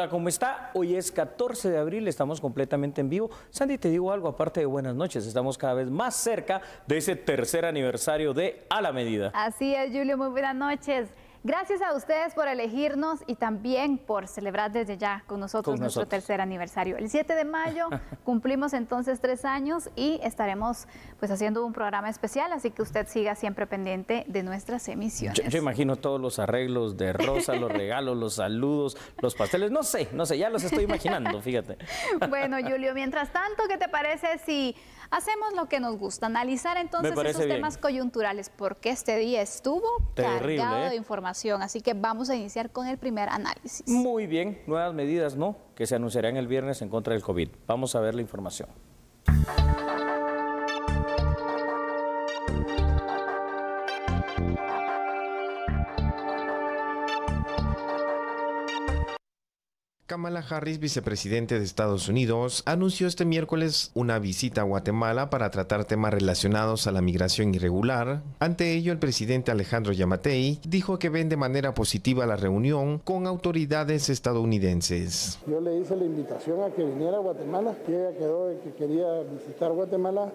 Hola, ¿cómo está? Hoy es 14 de abril, estamos completamente en vivo. Sandy, te digo algo, aparte de buenas noches, estamos cada vez más cerca de ese tercer aniversario de A la Medida. Así es, Julio, muy buenas noches. Gracias a ustedes por elegirnos y también por celebrar desde ya con nosotros nuestro tercer aniversario. El 7 de mayo cumplimos entonces 3 años y estaremos pues haciendo un programa especial, así que usted siga siempre pendiente de nuestras emisiones. Yo imagino todos los arreglos de rosa, los regalos, los saludos, los pasteles, no sé, ya los estoy imaginando, fíjate. Bueno, Julio, mientras tanto, ¿qué te parece si hacemos lo que nos gusta? Analizar entonces esos temas coyunturales, porque este día estuvo cargado de información. Así que vamos a iniciar con el primer análisis. Muy bien, nuevas medidas, ¿no?, que se anunciarán el viernes en contra del COVID. Vamos a ver la información. Kamala Harris, vicepresidente de Estados Unidos, anunció este miércoles una visita a Guatemala para tratar temas relacionados a la migración irregular. Ante ello, el presidente Alejandro Yamatei dijo que ven de manera positiva la reunión con autoridades estadounidenses. Yo le hice la invitación a que viniera a Guatemala, y ella quedó de que quería visitar Guatemala,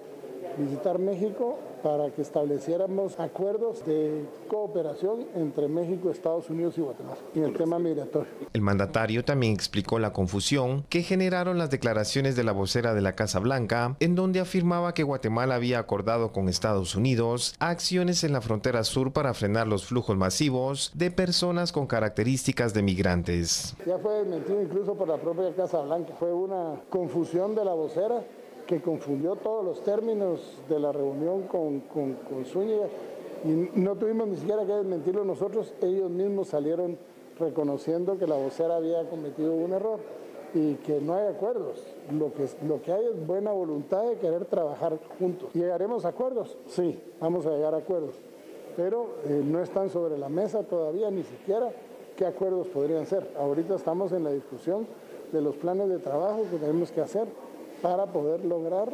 visitar México, para que estableciéramos acuerdos de cooperación entre México, Estados Unidos y Guatemala en el tema migratorio. El mandatario también explicó la confusión que generaron las declaraciones de la vocera de la Casa Blanca, en donde afirmaba que Guatemala había acordado con Estados Unidos acciones en la frontera sur para frenar los flujos masivos de personas con características de migrantes. Ya fue desmentido incluso por la propia Casa Blanca. Fue una confusión de la vocera que confundió todos los términos de la reunión con Zúñiga, y no tuvimos ni siquiera que desmentirlo nosotros. Ellos mismos salieron reconociendo que la vocera había cometido un error y que no hay acuerdos. Lo que hay es buena voluntad de querer trabajar juntos. ¿Llegaremos a acuerdos? Sí, vamos a llegar a acuerdos, pero no están sobre la mesa todavía ni siquiera qué acuerdos podrían ser. Ahorita estamos en la discusión de los planes de trabajo que tenemos que hacer para poder lograr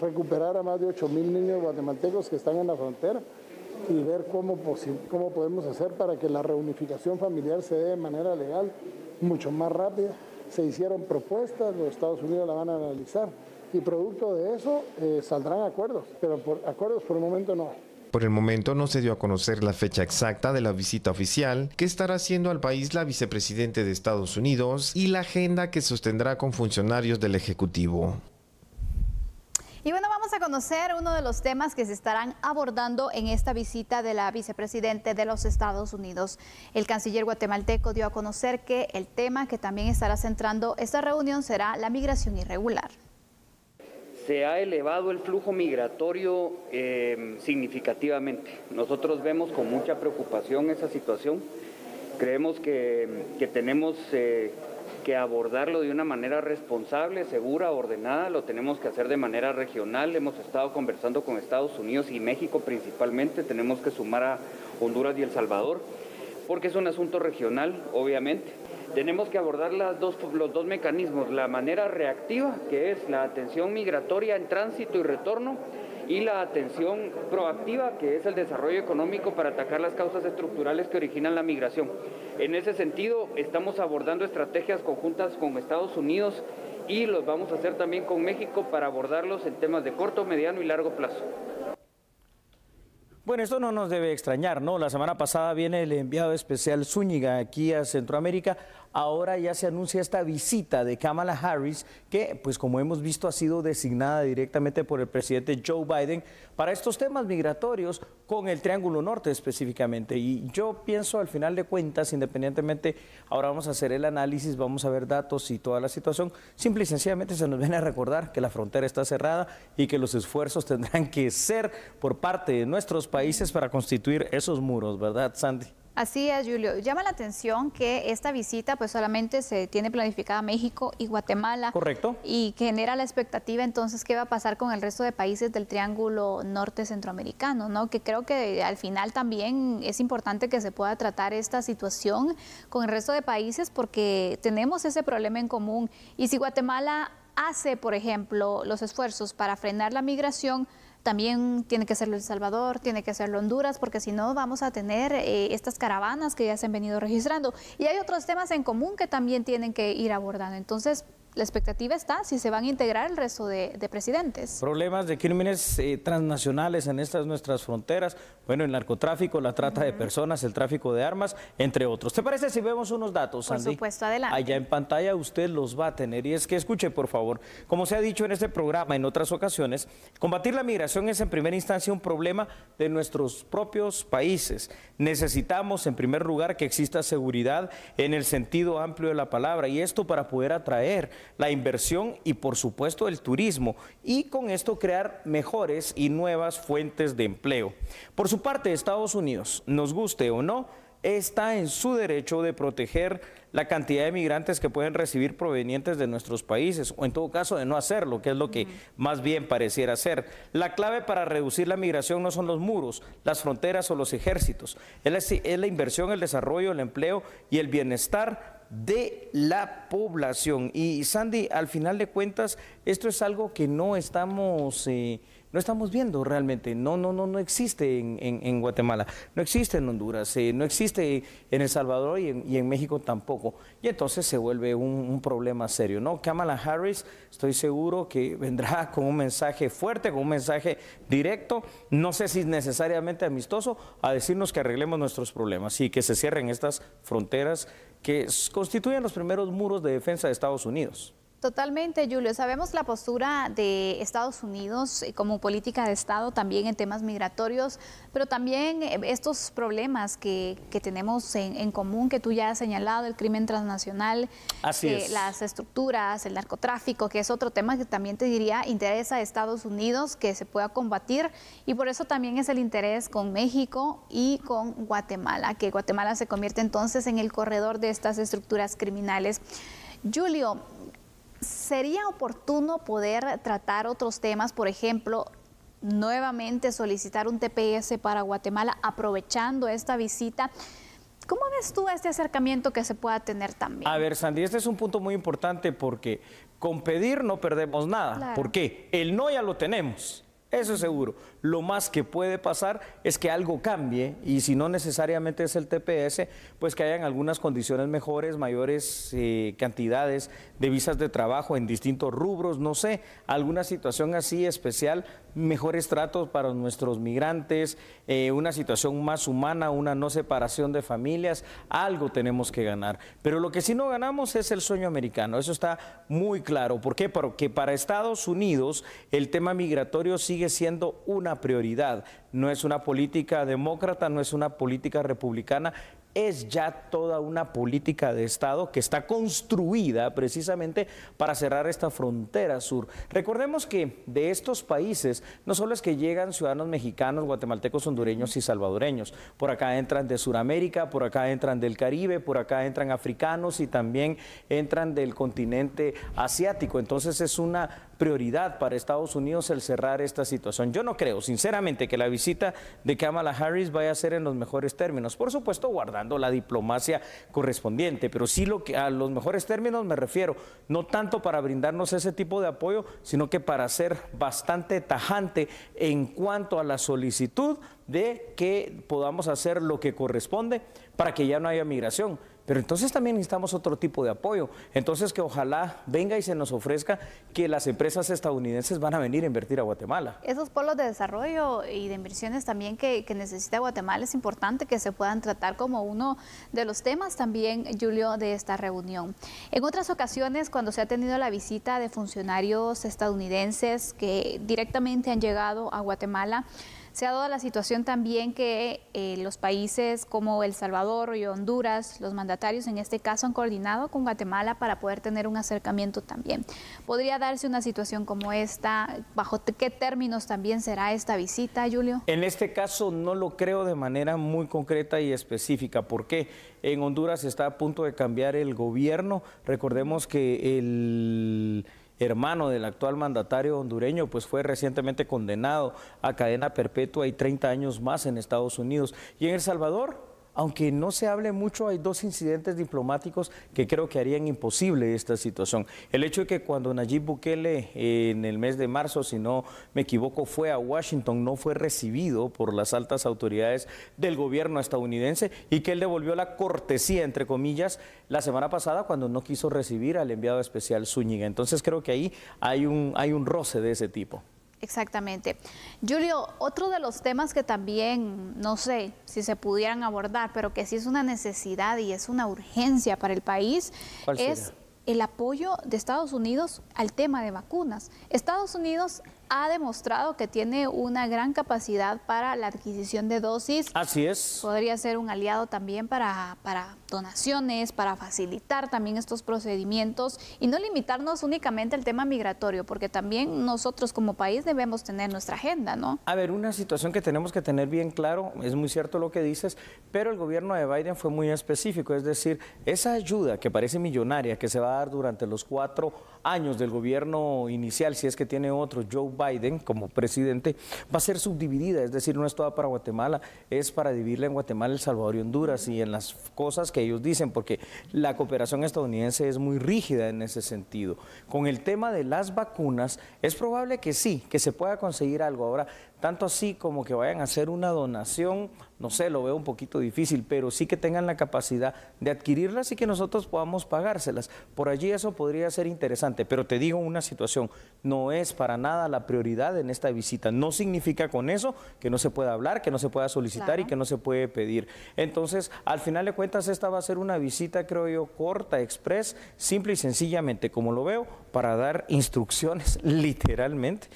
recuperar a más de 8,000 niños guatemaltecos que están en la frontera y ver cómo podemos hacer para que la reunificación familiar se dé de manera legal, mucho más rápida. Se hicieron propuestas, los Estados Unidos la van a analizar y producto de eso saldrán acuerdos, pero acuerdos por el momento no hay. Por el momento no se dio a conocer la fecha exacta de la visita oficial que estará haciendo al país la vicepresidente de Estados Unidos y la agenda que sostendrá con funcionarios del Ejecutivo. Y bueno, vamos a conocer uno de los temas que se estarán abordando en esta visita de la vicepresidente de los Estados Unidos. El canciller guatemalteco dio a conocer que el tema que también estará centrando esta reunión será la migración irregular. Se ha elevado el flujo migratorio significativamente. Nosotros vemos con mucha preocupación esa situación. Creemos que tenemos que abordarlo de una manera responsable, segura, ordenada. Lo tenemos que hacer de manera regional. Hemos estado conversando con Estados Unidos y México principalmente. Tenemos que sumar a Honduras y El Salvador, porque es un asunto regional, obviamente. Tenemos que abordar los dos mecanismos, la manera reactiva, que es la atención migratoria en tránsito y retorno, y la atención proactiva, que es el desarrollo económico para atacar las causas estructurales que originan la migración. En ese sentido, estamos abordando estrategias conjuntas con Estados Unidos y los vamos a hacer también con México para abordarlos en temas de corto, mediano y largo plazo. Bueno, esto no nos debe extrañar, ¿no? La semana pasada viene el enviado especial Zúñiga aquí a Centroamérica. Ahora ya se anuncia esta visita de Kamala Harris, que, pues como hemos visto, ha sido designada directamente por el presidente Joe Biden para estos temas migratorios con el Triángulo Norte específicamente. Y yo pienso, al final de cuentas, independientemente, ahora vamos a hacer el análisis, vamos a ver datos y toda la situación. Simple y sencillamente se nos viene a recordar que la frontera está cerrada y que los esfuerzos tendrán que ser por parte de nuestros países para constituir esos muros, ¿verdad, Sandy? Así es, Julio. Llama la atención que esta visita pues solamente se tiene planificada México y Guatemala. Correcto. Y genera la expectativa entonces qué va a pasar con el resto de países del Triángulo Norte Centroamericano, ¿no? Que creo que al final también es importante que se pueda tratar esta situación con el resto de países porque tenemos ese problema en común. Y si Guatemala hace, por ejemplo, los esfuerzos para frenar la migración, también tiene que hacerlo El Salvador, tiene que hacerlo Honduras, porque si no vamos a tener estas caravanas que ya se han venido registrando. Y hay otros temas en común que también tienen que ir abordando. Entonces, la expectativa está si se van a integrar el resto de presidentes. Problemas de crímenes transnacionales en estas nuestras fronteras, bueno, el narcotráfico, la trata de personas, el tráfico de armas, entre otros. ¿Te parece si vemos unos datos, Sandy? Por supuesto, adelante. Allá en pantalla usted los va a tener, y es que escuche, por favor, como se ha dicho en este programa en otras ocasiones, combatir la migración es en primera instancia un problema de nuestros propios países. Necesitamos, en primer lugar, que exista seguridad en el sentido amplio de la palabra, y esto para poder atraer la inversión y, por supuesto, el turismo, y con esto crear mejores y nuevas fuentes de empleo. Por su parte, Estados Unidos, nos guste o no, está en su derecho de proteger la cantidad de migrantes que pueden recibir provenientes de nuestros países, o en todo caso de no hacerlo, que es lo que más bien pareciera ser. La clave para reducir la migración no son los muros, las fronteras o los ejércitos, es la inversión, el desarrollo, el empleo y el bienestar de la población. Y Sandy, al final de cuentas, esto es algo que no estamos viendo realmente. No existe en Guatemala, no existe en Honduras, no existe en El Salvador y en México tampoco. Y entonces se vuelve un problema serio, ¿no? Kamala Harris, estoy seguro que vendrá con un mensaje fuerte, con un mensaje directo, no sé si necesariamente amistoso, a decirnos que arreglemos nuestros problemas y que se cierren estas fronteras que constituyen los primeros muros de defensa de Estados Unidos. Totalmente, Julio. Sabemos la postura de Estados Unidos como política de Estado también en temas migratorios, pero también estos problemas que tenemos en común, que tú ya has señalado, el crimen transnacional, las estructuras, el narcotráfico, que es otro tema que también te diría interesa a Estados Unidos que se pueda combatir, y por eso también es el interés con México y con Guatemala, que Guatemala se convierte entonces en el corredor de estas estructuras criminales. Julio, ¿sería oportuno poder tratar otros temas, por ejemplo, nuevamente solicitar un TPS para Guatemala aprovechando esta visita? ¿Cómo ves tú este acercamiento que se pueda tener también? A ver, Sandy, este es un punto muy importante porque con pedir no perdemos nada. Claro. ¿Por qué? El no ya lo tenemos. Eso es seguro. Lo más que puede pasar es que algo cambie, y si no necesariamente es el TPS, pues que hayan algunas condiciones mejores, mayores cantidades de visas de trabajo en distintos rubros, no sé, alguna situación así especial, mejores tratos para nuestros migrantes, una situación más humana, una no separación de familias, algo tenemos que ganar. Pero lo que sí no ganamos es el sueño americano, eso está muy claro. ¿Por qué? Porque para Estados Unidos el tema migratorio sigue siendo una prioridad, no es una política demócrata, no es una política republicana, es ya toda una política de Estado que está construida precisamente para cerrar esta frontera sur. Recordemos que de estos países no solo es que llegan ciudadanos mexicanos, guatemaltecos, hondureños y salvadoreños, por acá entran de Sudamérica, por acá entran del Caribe, por acá entran africanos y también entran del continente asiático. Entonces es una prioridad para Estados Unidos el cerrar esta situación. Yo no creo, sinceramente, que la visita de Kamala Harris vaya a ser en los mejores términos, por supuesto guardando la diplomacia correspondiente, pero sí a los mejores términos me refiero, no tanto para brindarnos ese tipo de apoyo, sino que para ser bastante tajante en cuanto a la solicitud de que podamos hacer lo que corresponde para que ya no haya migración. Pero entonces también necesitamos otro tipo de apoyo. Entonces que ojalá venga y se nos ofrezca que las empresas estadounidenses van a venir a invertir a Guatemala. Esos polos de desarrollo y de inversiones también que necesita Guatemala, es importante que se puedan tratar como uno de los temas también, Julio, de esta reunión. En otras ocasiones, cuando se ha tenido la visita de funcionarios estadounidenses que directamente han llegado a Guatemala, se ha dado la situación también que los países como El Salvador y Honduras, los mandatarios en este caso, han coordinado con Guatemala para poder tener un acercamiento también. ¿Podría darse una situación como esta? ¿Bajo qué términos también será esta visita, Julio? En este caso no lo creo de manera muy concreta y específica. ¿Por qué? En Honduras está a punto de cambiar el gobierno. Recordemos que el hermano del actual mandatario hondureño, pues fue recientemente condenado a cadena perpetua y 30 años más en Estados Unidos. Y en El Salvador aunque no se hable mucho, hay dos incidentes diplomáticos que creo que harían imposible esta situación. El hecho de que cuando Nayib Bukele en el mes de marzo, si no me equivoco, fue a Washington, no fue recibido por las altas autoridades del gobierno estadounidense y que él devolvió la cortesía, entre comillas, la semana pasada cuando no quiso recibir al enviado especial Zúñiga. Entonces creo que ahí hay un roce de ese tipo. Exactamente. Julio, otro de los temas que también, no sé si se pudieran abordar, pero que sí es una necesidad y es una urgencia para el país, es el apoyo de Estados Unidos al tema de vacunas. Estados Unidos ha demostrado que tiene una gran capacidad para la adquisición de dosis. Así es. Podría ser un aliado también para donaciones, para facilitar también estos procedimientos y no limitarnos únicamente al tema migratorio, porque también nosotros como país debemos tener nuestra agenda, ¿no? A ver, una situación que tenemos que tener bien claro, es muy cierto lo que dices, pero el gobierno de Biden fue muy específico, es decir, esa ayuda que parece millonaria que se va a dar durante los 4 años del gobierno inicial, si es que tiene otro, Joe Biden como presidente, va a ser subdividida, es decir, no es toda para Guatemala, es para dividirla en Guatemala, El Salvador y Honduras y en las cosas que ellos dicen, porque la cooperación estadounidense es muy rígida en ese sentido. Con el tema de las vacunas, es probable que sí, que se pueda conseguir algo. Ahora, tanto así como que vayan a hacer una donación, no sé, lo veo un poquito difícil, pero sí que tengan la capacidad de adquirirlas y que nosotros podamos pagárselas. Por allí eso podría ser interesante, pero te digo una situación, no es para nada la prioridad en esta visita. No significa con eso que no se pueda hablar, que no se pueda solicitar, claro, y que no se puede pedir. Entonces, al final de cuentas, esta va a ser una visita, creo yo, corta, express, simple y sencillamente, como lo veo, para dar instrucciones literalmente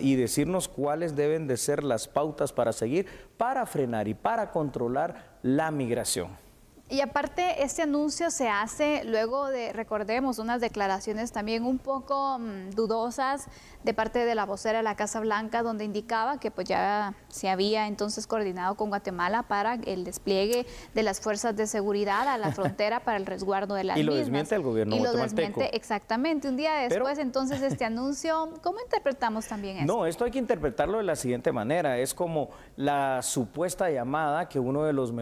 y decirnos cuáles deben de ser las pautas para seguir, para frenar y para controlar la migración. Y aparte, este anuncio se hace luego de, recordemos, unas declaraciones también un poco dudosas de parte de la vocera de la Casa Blanca, donde indicaba que pues ya se había entonces coordinado con Guatemala para el despliegue de las fuerzas de seguridad a la frontera para el resguardo de las mismas. Y lo desmiente el gobierno guatemalteco. Y lo desmiente exactamente. Un día después, entonces, este anuncio, ¿cómo interpretamos también eso? No, esto hay que interpretarlo de la siguiente manera. Es como la supuesta llamada que uno de los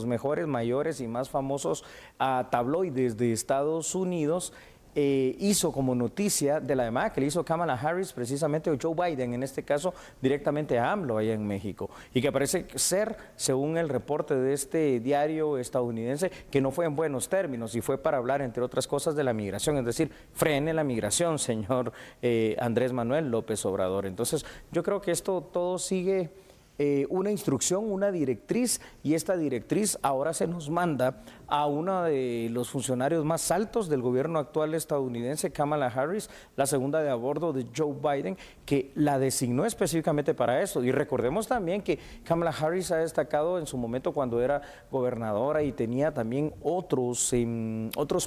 mejores, mayores y más famosos tabloides de Estados Unidos hizo como noticia de la llamada que le hizo Kamala Harris precisamente, o Joe Biden en este caso, directamente a AMLO allá en México, y que parece ser, según el reporte de este diario estadounidense, que no fue en buenos términos y fue para hablar, entre otras cosas, de la migración, es decir, frene la migración, señor Andrés Manuel López Obrador. Entonces, yo creo que esto todo sigue una instrucción, una directriz, y esta directriz ahora se nos manda a uno de los funcionarios más altos del gobierno actual estadounidense, Kamala Harris, la segunda de a bordo de Joe Biden, que la designó específicamente para eso. Y recordemos también que Kamala Harris ha destacado en su momento cuando era gobernadora y tenía también otros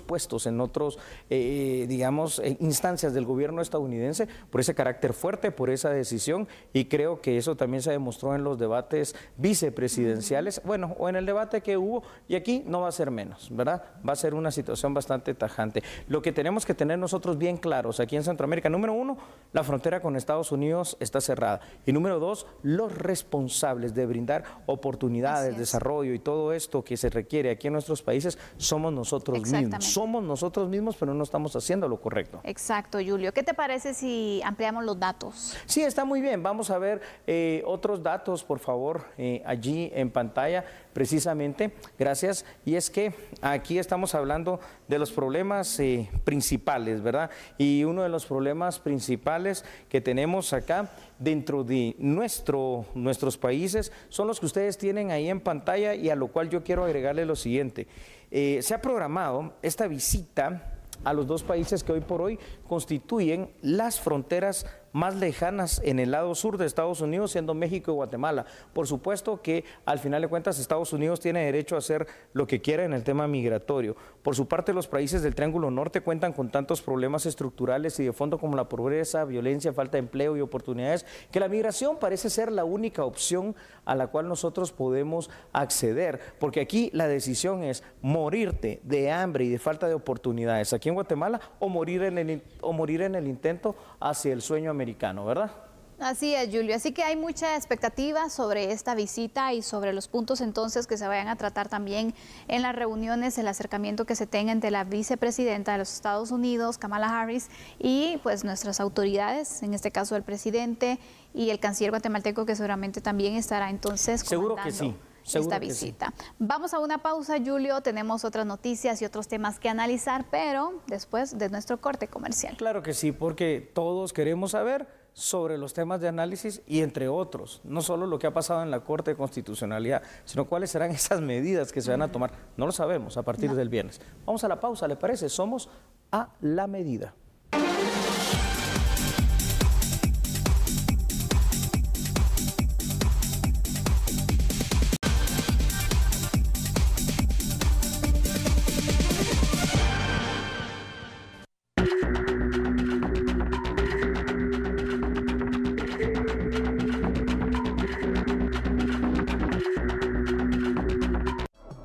puestos en otros, digamos, instancias del gobierno estadounidense, por ese carácter fuerte, por esa decisión, y creo que eso también se demostró en los debates vicepresidenciales, bueno, o en el debate que hubo, y aquí no va a ser menos, ¿verdad? Va a ser una situación bastante tajante. Lo que tenemos que tener nosotros bien claros aquí en Centroamérica, número 1, la frontera con Estados Unidos está cerrada, y número 2, los responsables de brindar oportunidades, desarrollo y todo esto que se requiere aquí en nuestros países somos nosotros mismos, pero no estamos haciendo lo correcto. Exacto, Julio. ¿Qué te parece si ampliamos los datos? Sí, está muy bien. Vamos a ver otros datos, por favor, allí en pantalla, precisamente. Gracias. Y es que aquí estamos hablando de los problemas principales, ¿verdad? Y uno de los problemas principales que tenemos acá dentro de nuestros países son los que ustedes tienen ahí en pantalla, y a lo cual yo quiero agregarle lo siguiente. Se ha programado esta visita a los dos países que hoy por hoy constituyen las fronteras más lejanas en el lado sur de Estados Unidos, siendo México y Guatemala. Por supuesto que al final de cuentas Estados Unidos tiene derecho a hacer lo que quiera en el tema migratorio. Por su parte, los países del Triángulo Norte cuentan con tantos problemas estructurales y de fondo como la pobreza, violencia, falta de empleo y oportunidades, que la migración parece ser la única opción a la cual nosotros podemos acceder, porque aquí la decisión es morirte de hambre y de falta de oportunidades aquí en Guatemala, o morir en el intento hacia el sueño americano, ¿verdad? Así es, Julio. Así que hay mucha expectativa sobre esta visita y sobre los puntos entonces que se vayan a tratar también en las reuniones, el acercamiento que se tenga entre la vicepresidenta de los Estados Unidos, Kamala Harris, y pues nuestras autoridades, en este caso el presidente y el canciller guatemalteco, que seguramente también estará entonces comandando. Seguro que sí. Esta visita. Vamos a una pausa, Julio. Tenemos otras noticias y otros temas que analizar, pero después de nuestro corte comercial. Claro que sí, porque todos queremos saber sobre los temas de análisis y entre otros, no solo lo que ha pasado en la Corte de Constitucionalidad, sino cuáles serán esas medidas que se van a tomar. No lo sabemos a partir del viernes. Vamos a la pausa, ¿le parece? Somos A la Medida.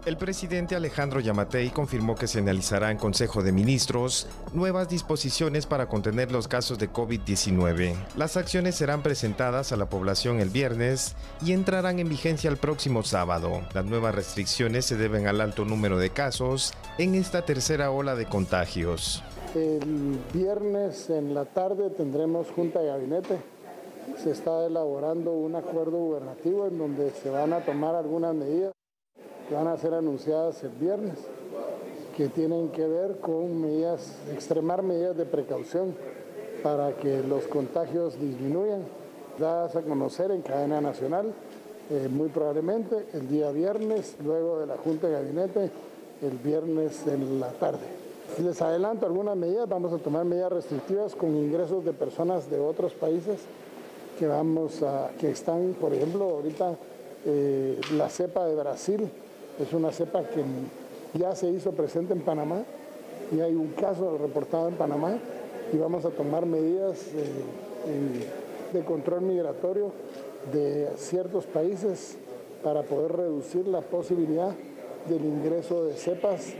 El presidente Alejandro Yamatei confirmó que se analizará en Consejo de Ministros nuevas disposiciones para contener los casos de COVID-19. Las acciones serán presentadas a la población el viernes y entrarán en vigencia el próximo sábado. Las nuevas restricciones se deben al alto número de casos en esta tercera ola de contagios. El viernes en la tarde tendremos junta de gabinete. Se está elaborando un acuerdo gubernativo en donde se van a tomar algunas medidas que van a ser anunciadas el viernes, que tienen que ver con medidas, extremar medidas de precaución para que los contagios disminuyan, dadas a conocer en cadena nacional, muy probablemente el día viernes, luego de la Junta de Gabinete, el viernes en la tarde. Si les adelanto algunas medidas, vamos a tomar medidas restrictivas con ingresos de personas de otros países que están, por ejemplo, ahorita la cepa de Brasil. Es una cepa que ya se hizo presente en Panamá y hay un caso reportado en Panamá y vamos a tomar medidas de control migratorio de ciertos países para poder reducir la posibilidad del ingreso de cepas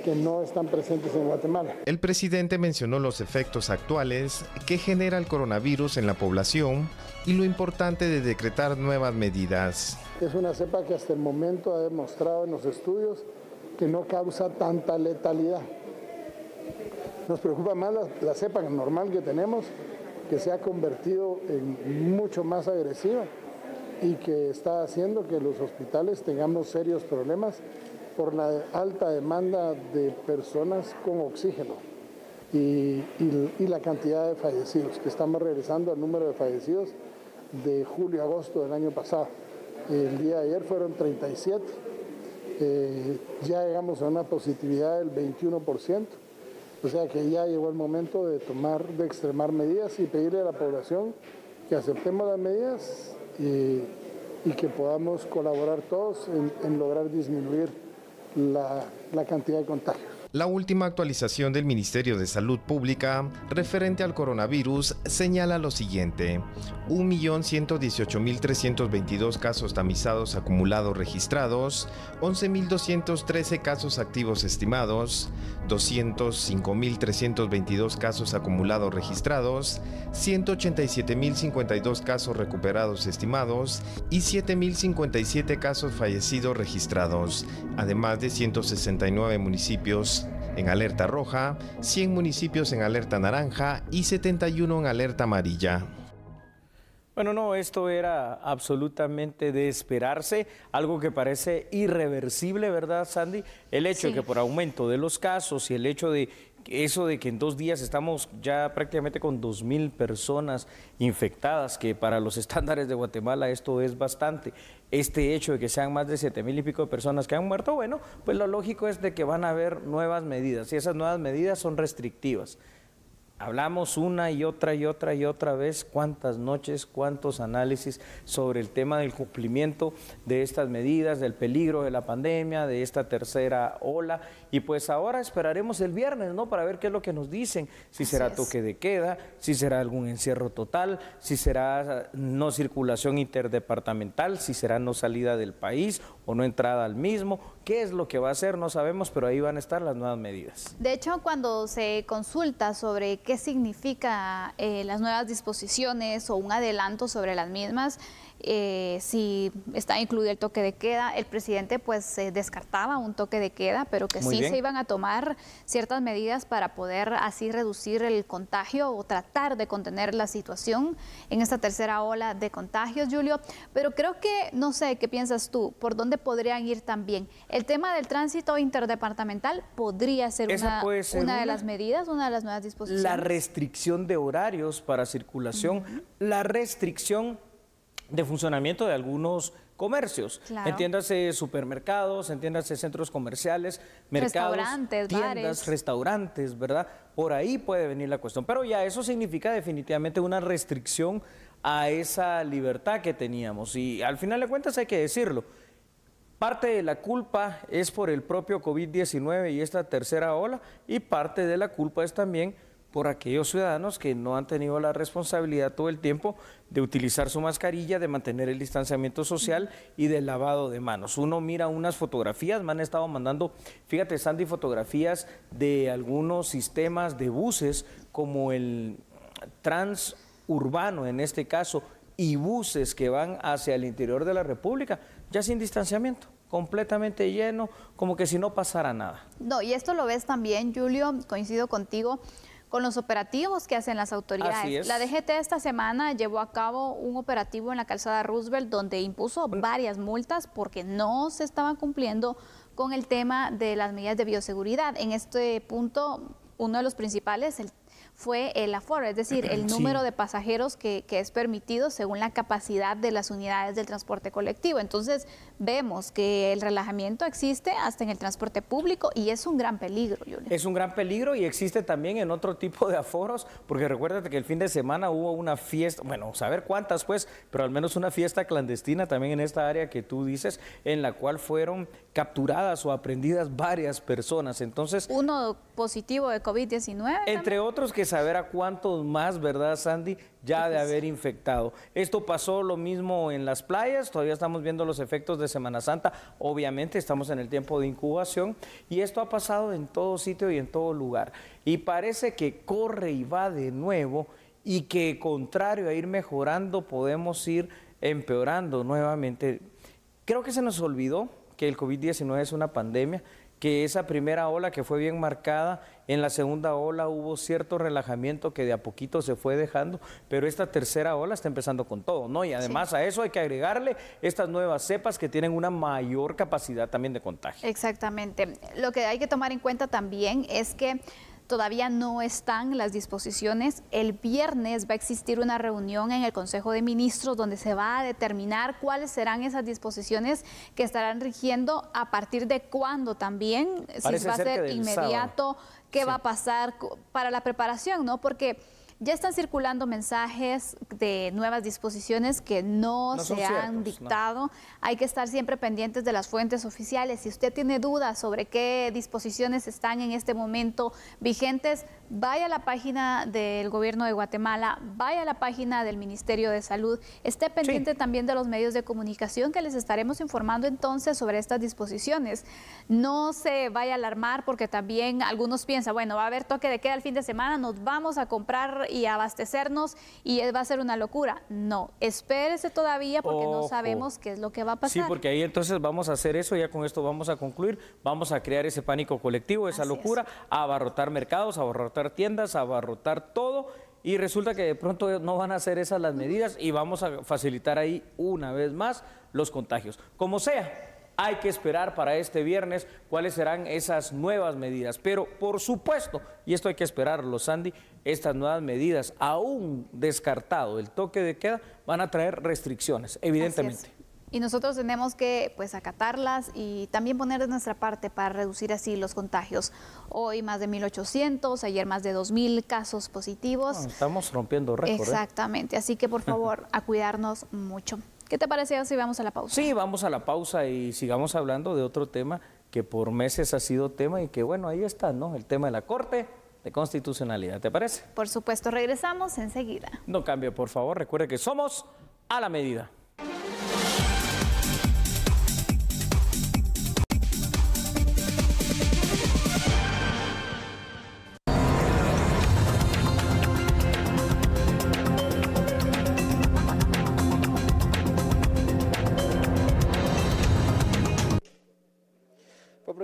que no están presentes en Guatemala. El presidente mencionó los efectos actuales que genera el coronavirus en la población y lo importante de decretar nuevas medidas. Es una cepa que hasta el momento ha demostrado en los estudios que no causa tanta letalidad. Nos preocupa más la cepa normal que tenemos, que se ha convertido en mucho más agresiva y que está haciendo que los hospitales tengamos serios problemas por la alta demanda de personas con oxígeno y la cantidad de fallecidos, que estamos regresando al número de fallecidos de julio a agosto del año pasado. El día de ayer fueron 37, ya llegamos a una positividad del 21%, o sea que ya llegó el momento de extremar medidas y pedirle a la población que aceptemos las medidas y que podamos colaborar todos en lograr disminuir la cantidad de contagios. La última actualización del Ministerio de Salud Pública referente al coronavirus señala lo siguiente: 1.118.322 casos tamizados acumulados registrados, 11.213 casos activos estimados, 205.322 casos acumulados registrados, 187.052 casos recuperados estimados y 7.057 casos fallecidos registrados, además de 169 municipios en alerta roja, 100 municipios en alerta naranja y 71 en alerta amarilla. Bueno, no, esto era absolutamente de esperarse, algo que parece irreversible, ¿verdad, Sandy? El hecho de que por aumento de los casos y el hecho de eso de que en 2 días estamos ya prácticamente con 2.000 personas infectadas, que para los estándares de Guatemala esto es bastante. Este hecho de que sean más de 7.000 y pico de personas que han muerto, bueno, pues lo lógico es de que van a haber nuevas medidas y esas nuevas medidas son restrictivas. Hablamos una y otra vez, cuántas noches, cuántos análisis sobre el tema del cumplimiento de estas medidas, del peligro de la pandemia, de esta tercera ola. Y pues ahora esperaremos el viernes, ¿no? Para ver qué es lo que nos dicen, si será toque de queda, si será algún encierro total, si será no circulación interdepartamental, si será no salida del país o no entrada al mismo. ¿Qué es lo que va a hacer? No sabemos, pero ahí van a estar las nuevas medidas. De hecho, cuando se consulta sobre qué significa las nuevas disposiciones o un adelanto sobre las mismas, si está incluido el toque de queda, el presidente pues descartaba un toque de queda, pero que sí se iban a tomar ciertas medidas para poder así reducir el contagio o tratar de contener la situación en esta tercera ola de contagios, Julio. Pero creo que, no sé, ¿qué piensas tú? ¿Por dónde podrían ir también? El tema del tránsito interdepartamental podría ser una de las medidas, una de las nuevas disposiciones. La restricción de horarios para circulación, la restricción de funcionamiento de algunos comercios, entiéndase supermercados, entiéndase centros comerciales, mercados, restaurantes, tiendas, bares, restaurantes, ¿verdad? Por ahí puede venir la cuestión, pero ya eso significa definitivamente una restricción a esa libertad que teníamos y al final de cuentas hay que decirlo, parte de la culpa es por el propio COVID-19 y esta tercera ola y parte de la culpa es también por aquellos ciudadanos que no han tenido la responsabilidad todo el tiempo de utilizar su mascarilla, de mantener el distanciamiento social y del lavado de manos. Uno mira unas fotografías, me han estado mandando, fíjate Sandy, fotografías de algunos sistemas de buses como el transurbano en este caso y buses que van hacia el interior de la República, ya sin distanciamiento, completamente lleno, como que si no pasara nada. No, y esto lo ves también, Julio, coincido contigo, con los operativos que hacen las autoridades. Así es. La DGT esta semana llevó a cabo un operativo en la calzada Roosevelt donde impuso varias multas porque no se estaban cumpliendo con el tema de las medidas de bioseguridad. En este punto, uno de los principales fue el aforo, es decir, el número de pasajeros que es permitido según la capacidad de las unidades del transporte colectivo. Entonces, vemos que el relajamiento existe hasta en el transporte público y es un gran peligro, Julio. Es un gran peligro y existe también en otro tipo de aforos, porque recuérdate que el fin de semana hubo una fiesta, bueno, saber cuántas pues, pero al menos una fiesta clandestina también en esta área que tú dices, en la cual fueron capturadas o aprendidas varias personas. Entonces, uno positivo de COVID-19. Entre otros que saber a cuántos más, ¿verdad, Sandy? Ya de haber infectado. Esto pasó lo mismo en las playas, todavía estamos viendo los efectos de Semana Santa, obviamente estamos en el tiempo de incubación y esto ha pasado en todo sitio y en todo lugar. Y parece que corre y va de nuevo y que contrario a ir mejorando podemos ir empeorando nuevamente. Creo que se nos olvidó que el COVID-19 es una pandemia, que esa primera ola que fue bien marcada, en la segunda ola hubo cierto relajamiento que de a poquito se fue dejando, pero esta tercera ola está empezando con todo, ¿no? Y además a eso hay que agregarle estas nuevas cepas que tienen una mayor capacidad también de contagio. Exactamente. Lo que hay que tomar en cuenta también es que todavía no están las disposiciones. El viernes va a existir una reunión en el Consejo de Ministros donde se va a determinar cuáles serán esas disposiciones que estarán rigiendo, a partir de cuándo también, si va a ser inmediato, qué va a pasar para la preparación, ¿no? Porque ya están circulando mensajes de nuevas disposiciones que no se han dictado. No. Hay que estar siempre pendientes de las fuentes oficiales. Si usted tiene dudas sobre qué disposiciones están en este momento vigentes, vaya a la página del Gobierno de Guatemala, vaya a la página del Ministerio de Salud. Esté pendiente también de los medios de comunicación que les estaremos informando entonces sobre estas disposiciones. No se vaya a alarmar porque también algunos piensan, bueno, va a haber toque de queda el fin de semana, nos vamos a comprar y abastecernos y va a ser una locura. No, espérese todavía porque no sabemos qué es lo que va a pasar. Sí, porque ahí entonces vamos a hacer eso, ya con esto vamos a concluir, vamos a crear ese pánico colectivo, esa locura, a abarrotar mercados, a abarrotar tiendas, a abarrotar todo y resulta que de pronto no van a ser esas las medidas y vamos a facilitar ahí una vez más los contagios. Como sea, hay que esperar para este viernes cuáles serán esas nuevas medidas, pero por supuesto, y esto hay que esperarlo, Sandy, estas nuevas medidas, aún descartado el toque de queda, van a traer restricciones, evidentemente. Y nosotros tenemos que acatarlas y también poner de nuestra parte para reducir así los contagios. Hoy más de 1,800, ayer más de 2,000 casos positivos. Bueno, estamos rompiendo récord. Exactamente, así que por favor a cuidarnos mucho. ¿Qué te parece si vamos a la pausa? Sí, vamos a la pausa y sigamos hablando de otro tema que por meses ha sido tema y que bueno, ahí está, ¿no? El tema de la Corte de Constitucionalidad, ¿te parece? Por supuesto, regresamos enseguida. No cambie, por favor, recuerde que somos a la medida.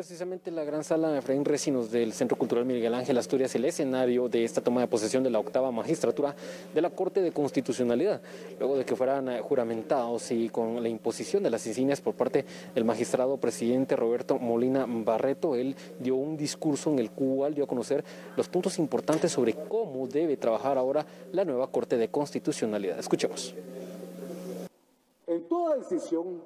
precisamente la gran sala Efraín Recinos del Centro Cultural Miguel Ángel Asturias el escenario de esta toma de posesión de la 8ª magistratura de la Corte de Constitucionalidad, luego de que fueran juramentados y con la imposición de las insignias por parte del magistrado presidente Roberto Molina Barreto. Él dio un discurso en el cual dio a conocer los puntos importantes sobre cómo debe trabajar ahora la nueva Corte de Constitucionalidad. Escuchemos. En toda decisión,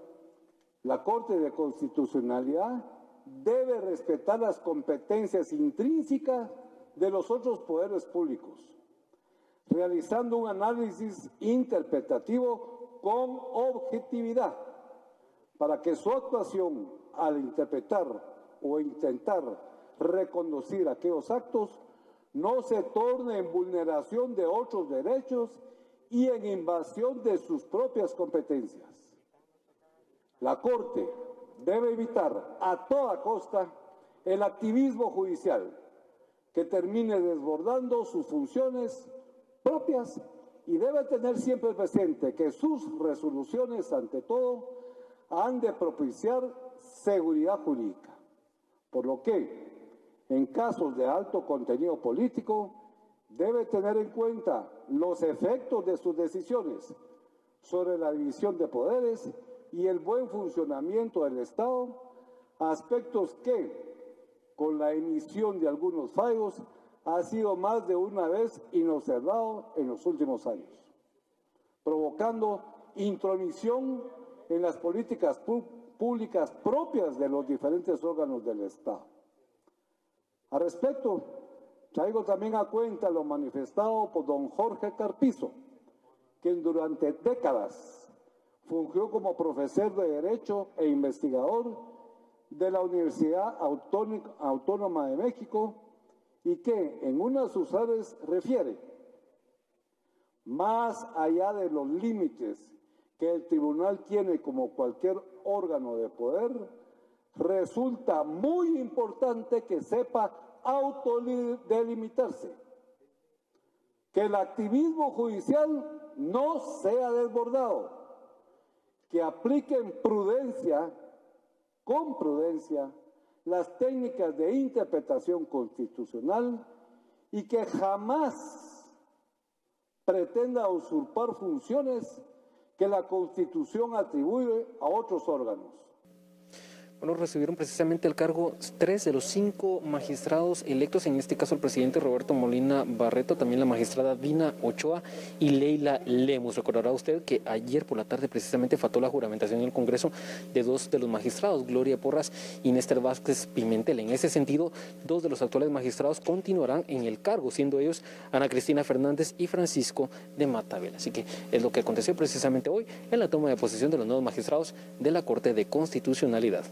la Corte de Constitucionalidad debe respetar las competencias intrínsecas de los otros poderes públicos, realizando un análisis interpretativo con objetividad, para que su actuación al interpretar o intentar reconducir aquellos actos no se torne en vulneración de otros derechos y en invasión de sus propias competencias. La Corte debe evitar a toda costa el activismo judicial que termine desbordando sus funciones propias y debe tener siempre presente que sus resoluciones, ante todo, han de propiciar seguridad jurídica, por lo que, en casos de alto contenido político, debe tener en cuenta los efectos de sus decisiones sobre la división de poderes y el buen funcionamiento del Estado, aspectos que, con la emisión de algunos fallos, ha sido más de una vez inobservado en los últimos años, provocando intromisión en las políticas públicas propias de los diferentes órganos del Estado. Al respecto, traigo también a cuenta lo manifestado por don Jorge Carpizo, quien durante décadas fungió como profesor de Derecho e investigador de la Universidad Autónoma de México y que en una de sus áreas refiere: más allá de los límites que el tribunal tiene como cualquier órgano de poder, resulta muy importante que sepa autodelimitarse, que el activismo judicial no sea desbordado, que apliquen con prudencia, las técnicas de interpretación constitucional y que jamás pretenda usurpar funciones que la Constitución atribuye a otros órganos. Bueno, recibieron precisamente el cargo 3 de los 5 magistrados electos, en este caso el presidente Roberto Molina Barreto, también la magistrada Dina Ochoa y Leila Lemus. Recordará usted que ayer por la tarde precisamente faltó la juramentación en el Congreso de 2 de los magistrados, Gloria Porras y Néstor Vázquez Pimentel. En ese sentido, 2 de los actuales magistrados continuarán en el cargo, siendo ellos Ana Cristina Fernández y Francisco de Matabel. Así que es lo que aconteció precisamente hoy en la toma de posesión de los nuevos magistrados de la Corte de Constitucionalidad.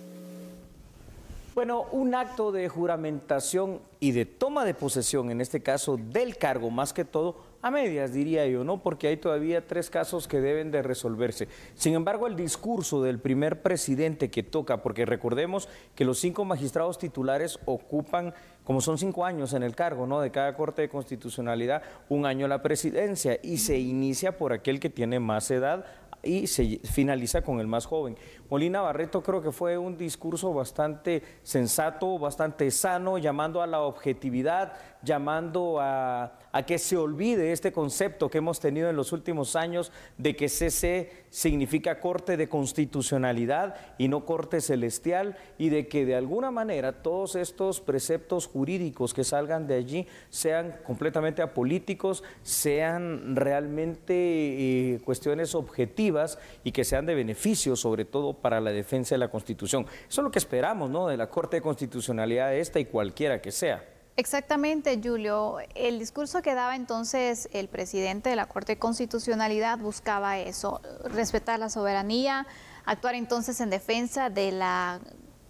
Bueno, un acto de juramentación y de toma de posesión, en este caso del cargo, más que todo, a medias diría yo, ¿no? Porque hay todavía 3 casos que deben de resolverse. Sin embargo, el discurso del primer presidente que toca, porque recordemos que los 5 magistrados titulares ocupan, como son 5 años en el cargo, ¿no? De cada Corte de Constitucionalidad, 1 año la presidencia, y se inicia por aquel que tiene más edad y se finaliza con el más joven. Molina Barreto creo que fue un discurso bastante sensato, bastante sano, llamando a la objetividad, llamando a que se olvide este concepto que hemos tenido en los últimos años de que CC significa Corte de Constitucionalidad y no Corte Celestial, y de que de alguna manera todos estos preceptos jurídicos que salgan de allí sean completamente apolíticos, sean realmente cuestiones objetivas y que sean de beneficio, sobre todo para la defensa de la Constitución. Eso es lo que esperamos, ¿no?, de la Corte de Constitucionalidad esta y cualquiera que sea. Exactamente, Julio. El discurso que daba entonces el presidente de la Corte de Constitucionalidad buscaba eso, respetar la soberanía, actuar entonces en defensa de la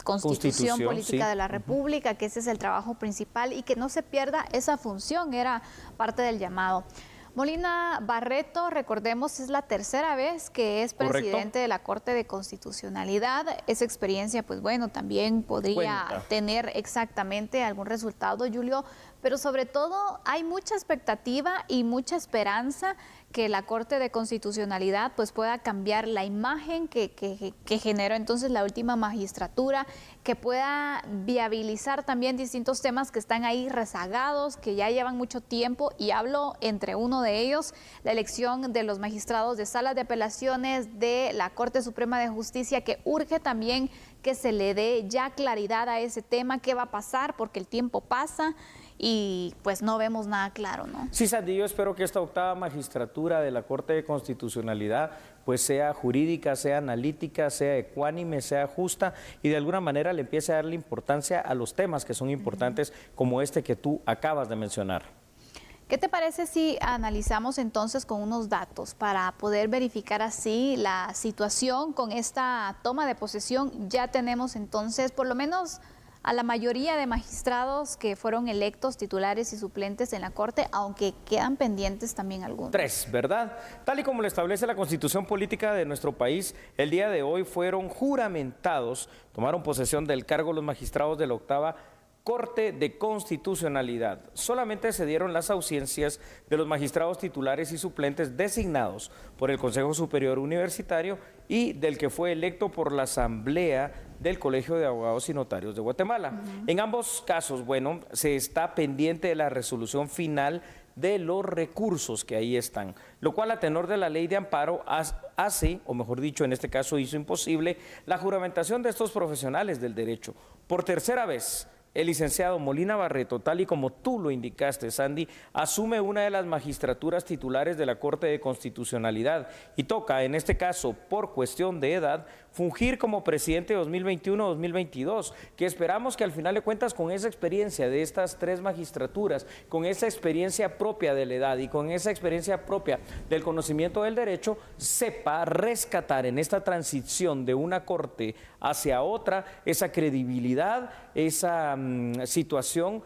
Constitución política de la República, que ese es el trabajo principal y que no se pierda esa función, era parte del llamado. Molina Barreto, recordemos, es la 3ª vez que es presidente de la Corte de Constitucionalidad. Esa experiencia, pues bueno, también podría tener exactamente algún resultado, Julio, pero sobre todo hay mucha expectativa y mucha esperanza que la Corte de Constitucionalidad pues pueda cambiar la imagen que generó entonces la última magistratura, que pueda viabilizar también distintos temas que están ahí rezagados, que ya llevan mucho tiempo, y hablo entre uno de ellos, la elección de los magistrados de salas de apelaciones de la Corte Suprema de Justicia, que urge también que se le dé ya claridad a ese tema, qué va a pasar, porque el tiempo pasa y pues no vemos nada claro, ¿no? Sí, Sandy, yo espero que esta octava magistratura de la Corte de Constitucionalidad pues sea jurídica, sea analítica, sea ecuánime, sea justa y de alguna manera le empiece a darle importancia a los temas que son importantes como este que tú acabas de mencionar. ¿Qué te parece si analizamos entonces con unos datos para poder verificar así la situación con esta toma de posesión? Ya tenemos entonces por lo menos a la mayoría de magistrados que fueron electos titulares y suplentes en la Corte, aunque quedan pendientes también algunos. 3, ¿verdad? Tal y como lo establece la Constitución Política de nuestro país, el día de hoy fueron juramentados, tomaron posesión del cargo los magistrados de la octava Corte de Constitucionalidad. Solamente se dieron las audiencias de los magistrados titulares y suplentes designados por el Consejo Superior Universitario y del que fue electo por la Asamblea del Colegio de Abogados y Notarios de Guatemala. En ambos casos, bueno, se está pendiente de la resolución final de los recursos que ahí están, lo cual a tenor de la ley de amparo hace, o mejor dicho, en este caso hizo imposible, la juramentación de estos profesionales del derecho. Por tercera vez, el licenciado Molina Barreto, tal y como tú lo indicaste, Sandy, asume una de las magistraturas titulares de la Corte de Constitucionalidad y toca, en este caso, por cuestión de edad, fungir como presidente 2021-2022, que esperamos que al final de cuentas con esa experiencia de estas 3 magistraturas, con esa experiencia propia de la edad y con esa experiencia propia del conocimiento del derecho, sepa rescatar en esta transición de una corte hacia otra esa credibilidad, esa situación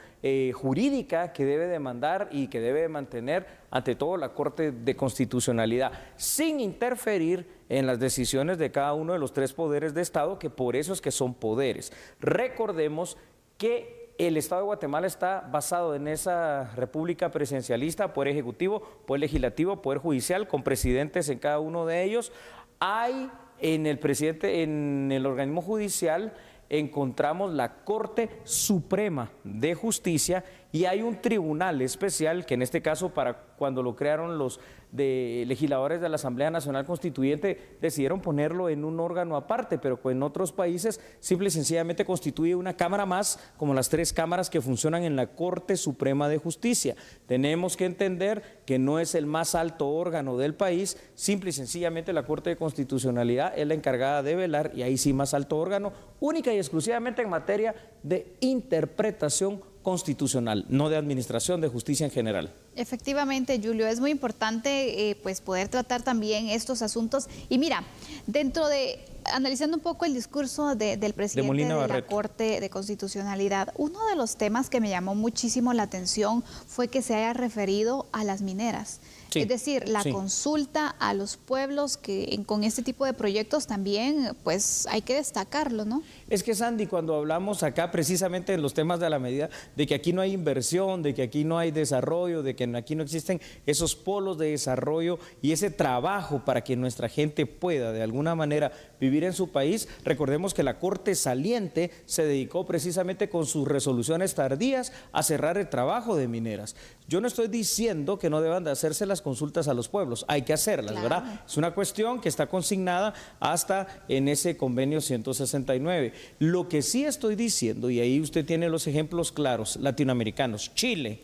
jurídica que debe demandar y que debe mantener ante todo la Corte de Constitucionalidad, sin interferir en las decisiones de cada uno de los 3 poderes de Estado, que por eso es que son poderes. Recordemos que el Estado de Guatemala está basado en esa república presidencialista, poder ejecutivo, poder legislativo, poder judicial, con presidentes en cada uno de ellos. Hay en el presidente, en el organismo judicial, encontramos la Corte Suprema de Justicia y hay un tribunal especial que en este caso para cuando lo crearon los legisladores de la Asamblea Nacional Constituyente decidieron ponerlo en un órgano aparte, pero en otros países simple y sencillamente constituye una cámara más, como las 3 cámaras que funcionan en la Corte Suprema de Justicia. Tenemos que entender que no es el más alto órgano del país, simple y sencillamente la Corte de Constitucionalidad es la encargada de velar, y ahí sí más alto órgano, única y exclusivamente en materia de interpretación constitucional, no de administración de justicia en general. Efectivamente, Julio, es muy importante pues poder tratar también estos asuntos. Y mira, dentro de, analizando un poco el discurso del presidente de la Corte de Constitucionalidad, uno de los temas que me llamó muchísimo la atención fue que se haya referido a las mineras. Sí, es decir, la consulta a los pueblos que con este tipo de proyectos también pues hay que destacarlo, ¿no? Es que, Sandy, cuando hablamos acá precisamente en los temas de la medida de que aquí no hay inversión, de que aquí no hay desarrollo, de que aquí no existen esos polos de desarrollo y ese trabajo para que nuestra gente pueda de alguna manera vivir en su país, recordemos que la Corte saliente se dedicó precisamente con sus resoluciones tardías a cerrar el trabajo de mineras. Yo no estoy diciendo que no deban de hacerse las consultas a los pueblos, hay que hacerlas, claro, ¿verdad? Es una cuestión que está consignada hasta en ese convenio 169. Lo que sí estoy diciendo, y ahí usted tiene los ejemplos claros, latinoamericanos, Chile,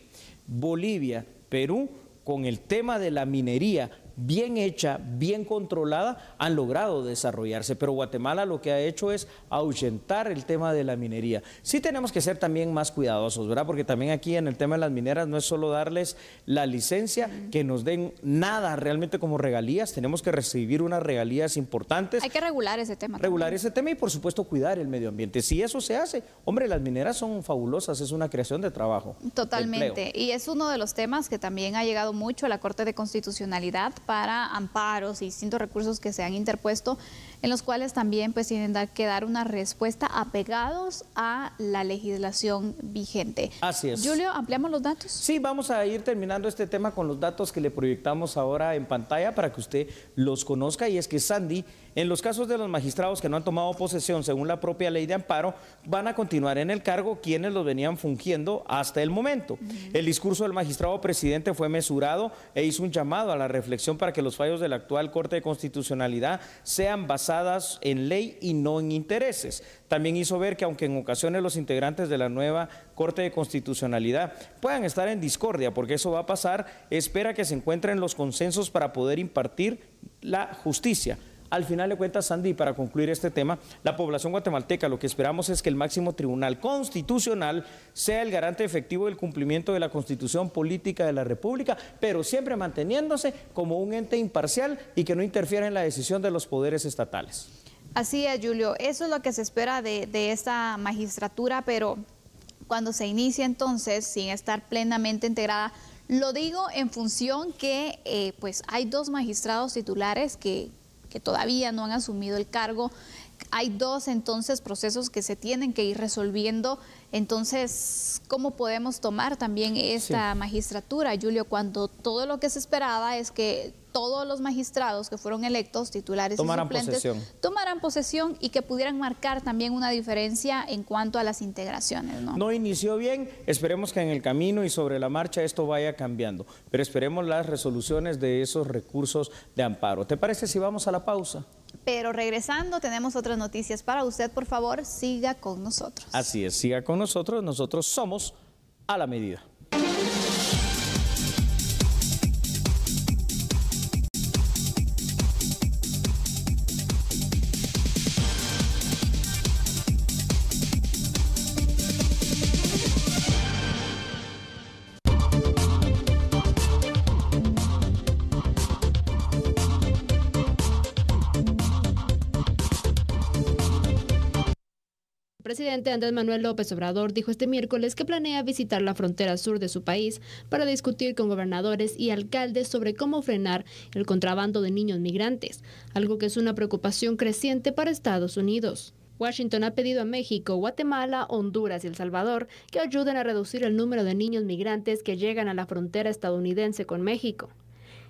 Bolivia, Perú, con el tema de la minería bien hecha, bien controlada, han logrado desarrollarse, pero Guatemala lo que ha hecho es ahuyentar el tema de la minería. Sí tenemos que ser también más cuidadosos, ¿verdad? Porque también aquí en el tema de las mineras no es solo darles la licencia, que nos den nada realmente como regalías, tenemos que recibir unas regalías importantes. Hay que regular ese tema. Regular ese tema y por supuesto cuidar el medio ambiente. Si eso se hace, hombre, las mineras son fabulosas, es una creación de trabajo. Totalmente, y es uno de los temas que también ha llegado mucho a la Corte de Constitucionalidad para amparos y distintos recursos que se han interpuesto, en los cuales también pues tienen que dar una respuesta apegados a la legislación vigente. Así es. Julio, ¿ampliamos los datos? Sí, vamos a ir terminando este tema con los datos que le proyectamos ahora en pantalla para que usted los conozca. Y es que, Sandy, en los casos de los magistrados que no han tomado posesión según la propia ley de amparo, van a continuar en el cargo quienes los venían fungiendo hasta el momento. El discurso del magistrado presidente fue mesurado e hizo un llamado a la reflexión para que los fallos de la actual Corte de Constitucionalidad sean basadas en ley y no en intereses. También hizo ver que aunque en ocasiones los integrantes de la nueva Corte de Constitucionalidad puedan estar en discordia, porque eso va a pasar, espera que se encuentren los consensos para poder impartir la justicia. Al final de cuentas, Sandy, para concluir este tema, la población guatemalteca lo que esperamos es que el máximo tribunal constitucional sea el garante efectivo del cumplimiento de la Constitución política de la República, pero siempre manteniéndose como un ente imparcial y que no interfiera en la decisión de los poderes estatales. Así es, Julio. Eso es lo que se espera de esta magistratura, pero cuando se inicia entonces, sin estar plenamente integrada, lo digo en función que pues hay 2 magistrados titulares que todavía no han asumido el cargo. Hay 2 entonces procesos que se tienen que ir resolviendo. Entonces, ¿cómo podemos tomar también esta magistratura, Julio, cuando todo lo que se esperaba es que todos los magistrados que fueron electos, titulares y suplentes, tomaran posesión y que pudieran marcar también una diferencia en cuanto a las integraciones, ¿no? No inició bien, esperemos que en el camino y sobre la marcha esto vaya cambiando, pero esperemos las resoluciones de esos recursos de amparo. ¿Te parece si vamos a la pausa? Pero regresando, tenemos otras noticias para usted. Por favor, siga con nosotros. Así es, siga con nosotros. Nosotros somos A la Medida. El presidente Andrés Manuel López Obrador dijo este miércoles que planea visitar la frontera sur de su país para discutir con gobernadores y alcaldes sobre cómo frenar el contrabando de niños migrantes, algo que es una preocupación creciente para Estados Unidos. Washington ha pedido a México, Guatemala, Honduras y El Salvador que ayuden a reducir el número de niños migrantes que llegan a la frontera estadounidense con México.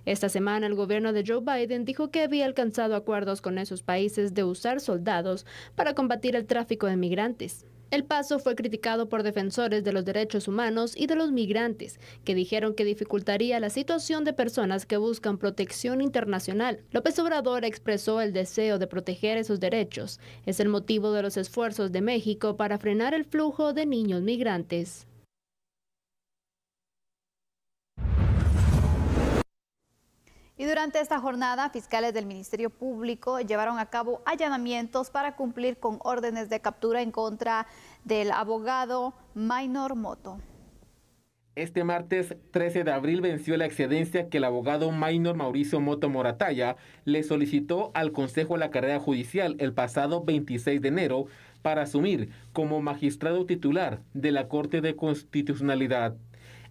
Esta semana el gobierno de Joe Biden dijo que había alcanzado acuerdos con esos países de usar soldados para combatir el tráfico de migrantes. El paso fue criticado por defensores de los derechos humanos y de los migrantes, que dijeron que dificultaría la situación de personas que buscan protección internacional. López Obrador expresó el deseo de proteger esos derechos. Es el motivo de los esfuerzos de México para frenar el flujo de niños migrantes. Y durante esta jornada, fiscales del Ministerio Público llevaron a cabo allanamientos para cumplir con órdenes de captura en contra del abogado Maynor Moto. Este martes 13 de abril venció la excedencia que el abogado Maynor Mauricio Moto Morataya le solicitó al Consejo de la Carrera Judicial el pasado 26 de enero para asumir como magistrado titular de la Corte de Constitucionalidad.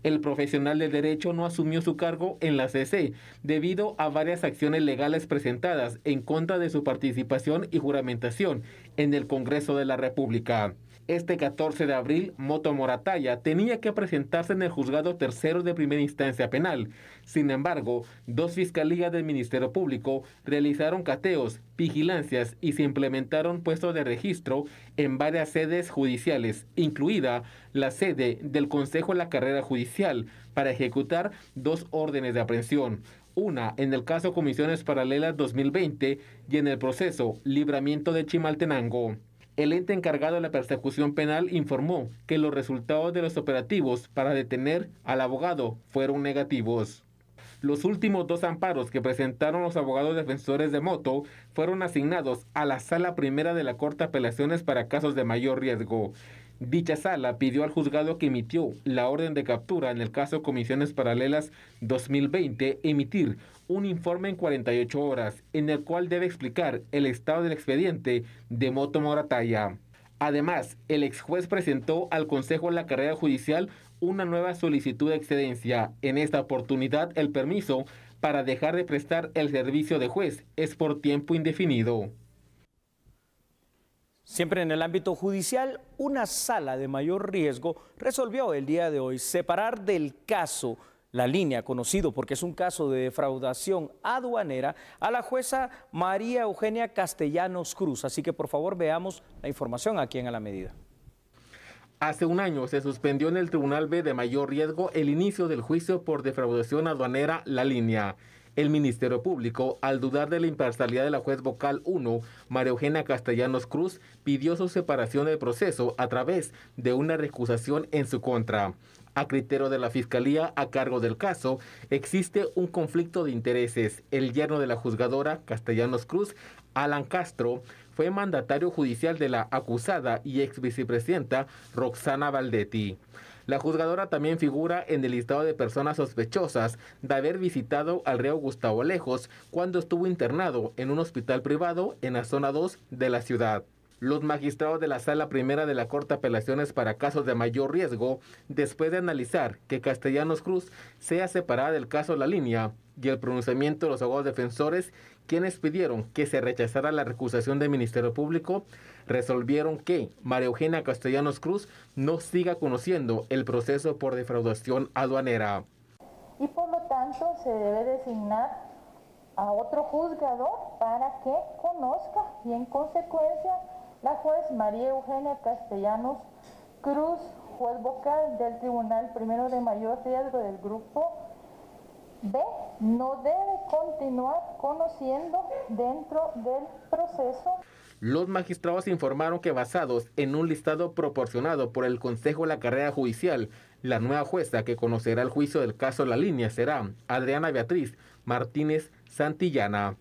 El profesional de derecho no asumió su cargo en la CC debido a varias acciones legales presentadas en contra de su participación y juramentación en el Congreso de la República. Este 14 de abril, Moto Morataya tenía que presentarse en el Juzgado Tercero de Primera Instancia Penal. Sin embargo, 2 fiscalías del Ministerio Público realizaron cateos, vigilancias y se implementaron puestos de registro en varias sedes judiciales, incluida la sede del Consejo de la Carrera Judicial, para ejecutar 2 órdenes de aprehensión. Una en el caso Comisiones Paralelas 2020 y en el proceso Libramiento de Chimaltenango. El ente encargado de la persecución penal informó que los resultados de los operativos para detener al abogado fueron negativos. Los últimos 2 amparos que presentaron los abogados defensores de Moto fueron asignados a la Sala Primera de la Corte de Apelaciones para casos de mayor riesgo. Dicha sala pidió al juzgado que emitió la orden de captura en el caso Comisiones Paralelas 2020 emitir un informe en 48 horas en el cual debe explicar el estado del expediente de Moto Morataya. Además, el ex juez presentó al Consejo de la Carrera Judicial una nueva solicitud de excedencia. En esta oportunidad, el permiso para dejar de prestar el servicio de juez. Es por tiempo indefinido. Siempre en el ámbito judicial, una sala de mayor riesgo resolvió el día de hoy separar del caso La Línea, conocido porque es un caso de defraudación aduanera, a la jueza María Eugenia Castellanos Cruz. Así que por favor veamos la información aquí en A la Medida. Hace un año se suspendió en el Tribunal B de mayor riesgo el inicio del juicio por defraudación aduanera La Línea. El Ministerio Público, al dudar de la imparcialidad de la juez vocal 1, María Eugenia Castellanos Cruz, pidió su separación del proceso a través de una recusación en su contra. A criterio de la Fiscalía a cargo del caso, existe un conflicto de intereses. El yerno de la juzgadora Castellanos Cruz, Alan Castro, fue mandatario judicial de la acusada y ex vicepresidenta Roxana Valdetti. La juzgadora también figura en el listado de personas sospechosas de haber visitado al reo Gustavo Lejos cuando estuvo internado en un hospital privado en la zona 2 de la ciudad. Los magistrados de la Sala Primera de la Corte de Apelaciones para casos de mayor riesgo, después de analizar que Castellanos Cruz sea separada del caso La Línea y el pronunciamiento de los abogados defensores, quienes pidieron que se rechazara la recusación del Ministerio Público, resolvieron que María Eugenia Castellanos Cruz no siga conociendo el proceso por defraudación aduanera. Y por lo tanto se debe designar a otro juzgador para que conozca, y en consecuencia la juez María Eugenia Castellanos Cruz, juez vocal del Tribunal Primero de Mayor Riesgo del Grupo B, no debe continuar conociendo dentro del proceso. Los magistrados informaron que, basados en un listado proporcionado por el Consejo de la Carrera Judicial, la nueva jueza que conocerá el juicio del caso La Línea será Adriana Beatriz Martínez Santillana.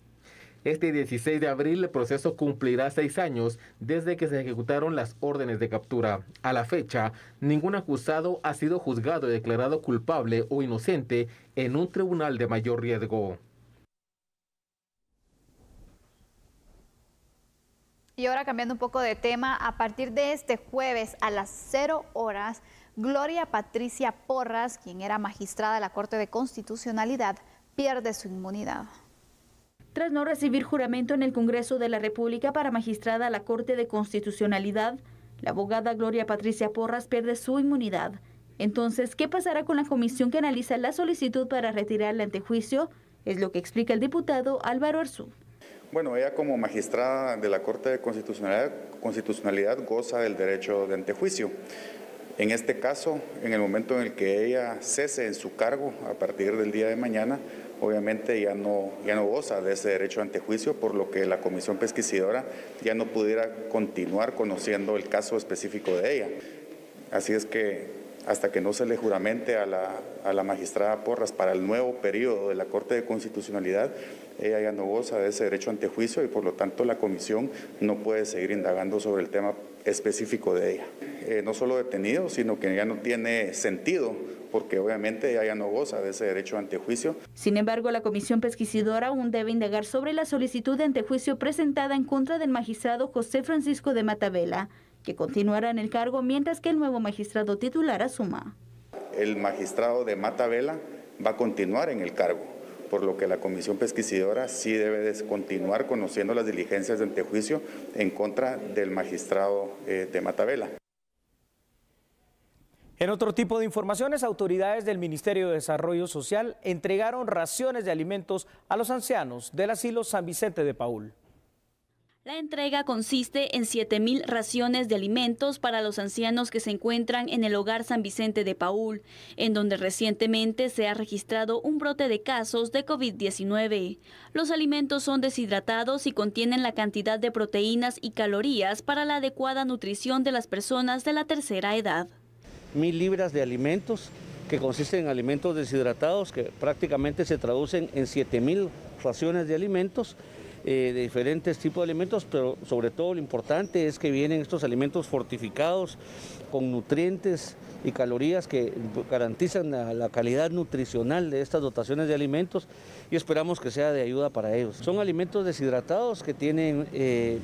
Este 16 de abril el proceso cumplirá 6 años desde que se ejecutaron las órdenes de captura. A la fecha, ningún acusado ha sido juzgado y declarado culpable o inocente en un tribunal de mayor riesgo. Y ahora, cambiando un poco de tema, a partir de este jueves a las 0 horas, Gloria Patricia Porras, quien era magistrada de la Corte de Constitucionalidad, pierde su inmunidad. Tras no recibir juramento en el Congreso de la República para magistrada a la Corte de Constitucionalidad, la abogada Gloria Patricia Porras pierde su inmunidad. Entonces, ¿qué pasará con la comisión que analiza la solicitud para retirarla ante juicio? Es lo que explica el diputado Álvaro Arzú. Bueno, ella como magistrada de la Corte de Constitucionalidad goza del derecho de antejuicio. En este caso, en el momento en el que ella cese en su cargo a partir del día de mañana, obviamente ya no goza de ese derecho de antejuicio, por lo que la comisión pesquisidora ya no pudiera continuar conociendo el caso específico de ella. Así es que hasta que no se le juramente a la magistrada Porras para el nuevo periodo de la Corte de Constitucionalidad, ella ya no goza de ese derecho ante juicio y por lo tanto la comisión no puede seguir indagando sobre el tema específico de ella. No solo detenido, sino que ya no tiene sentido, porque obviamente ella ya no goza de ese derecho ante juicio. Sin embargo, la comisión pesquisidora aún debe indagar sobre la solicitud de antejuicio presentada en contra del magistrado José Francisco de Matavela, que continuará en el cargo mientras que el nuevo magistrado titular asuma. El magistrado de Matavela va a continuar en el cargo, por lo que la comisión pesquisidora sí debe de continuar conociendo las diligencias de antejuicio en contra del magistrado de Matavela. En otro tipo de informaciones, autoridades del Ministerio de Desarrollo Social entregaron raciones de alimentos a los ancianos del asilo San Vicente de Paúl. La entrega consiste en 7,000 raciones de alimentos para los ancianos que se encuentran en el hogar San Vicente de Paúl, en donde recientemente se ha registrado un brote de casos de COVID-19. Los alimentos son deshidratados y contienen la cantidad de proteínas y calorías para la adecuada nutrición de las personas de la tercera edad. 1,000 libras de alimentos que consisten en alimentos deshidratados que prácticamente se traducen en 7,000 raciones de alimentos, de diferentes tipos de alimentos, pero sobre todo lo importante es que vienen estos alimentos fortificados con nutrientes y calorías que garantizan la calidad nutricional de estas dotaciones de alimentos y esperamos que sea de ayuda para ellos. Son alimentos deshidratados que tienen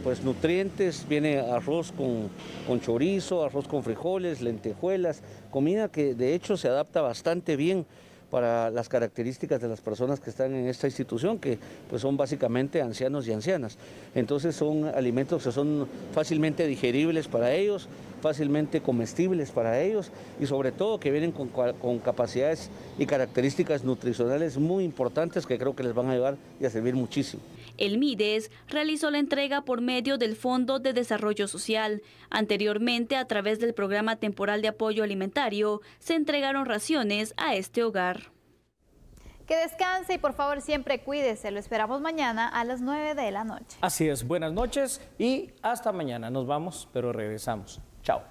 pues nutrientes, viene arroz con chorizo, arroz con frijoles, lentejuelas, comida que de hecho se adapta bastante bien para las características de las personas que están en esta institución, que pues son básicamente ancianos y ancianas. Entonces son alimentos que son fácilmente digeribles para ellos, fácilmente comestibles para ellos y sobre todo que vienen con capacidades y características nutricionales muy importantes que creo que les van a ayudar y a servir muchísimo. El MIDES realizó la entrega por medio del Fondo de Desarrollo Social. Anteriormente, a través del Programa Temporal de Apoyo Alimentario, se entregaron raciones a este hogar. Que descanse y por favor siempre cuídese. Lo esperamos mañana a las 9 de la noche. Así es, buenas noches y hasta mañana. Nos vamos, pero regresamos. Chao.